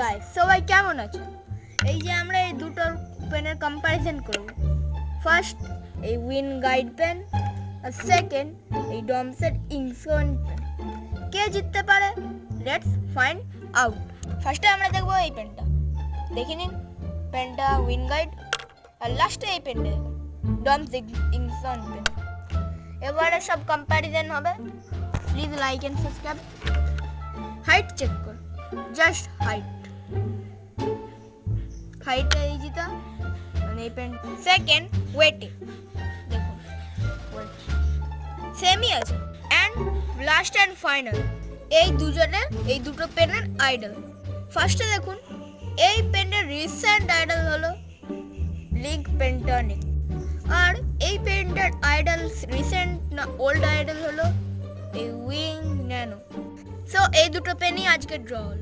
Guys, সবাই কেমন আছো? এই যে আমরা এই দুটো পেনের কম্পারিজন করব। ফার্স্ট এই উইন গাইড পেন, আর সেকেন্ড এই ডমসের ইংসন পেন। কে জিততে পারে? Let's find out. ফার্স্টে আমরা দেখবো এই পেনটা। দেখে নিন, পেনটা উইন গাইড, আর লাস্টে এই পেনটা দেখুন, ডমস ইংসন পেন। এবারে সব কম্পারিজন হবে। Please like and subscribe. Height check কর, জাস্ট হাইটে এই যেটা মানে এই পেন। সেকেন্ড ওয়েটে দেখুন, ওয়েট সেমই আছে। অ্যান্ড লাস্ট অ্যান্ড ফাইনাল এই দুজনের, এই দুটো পেনের আইডল। ফার্স্টে দেখুন, এই পেনের রিসেন্ট আইডল হলো লিঙ্ক পেন্টানিক, আর এই পেনটার আইডল রিসেন্ট না ওল্ড আইডল হলো এই উইং ন্যানো। সো এই দুটো পেনই আজকে ড্র হলো।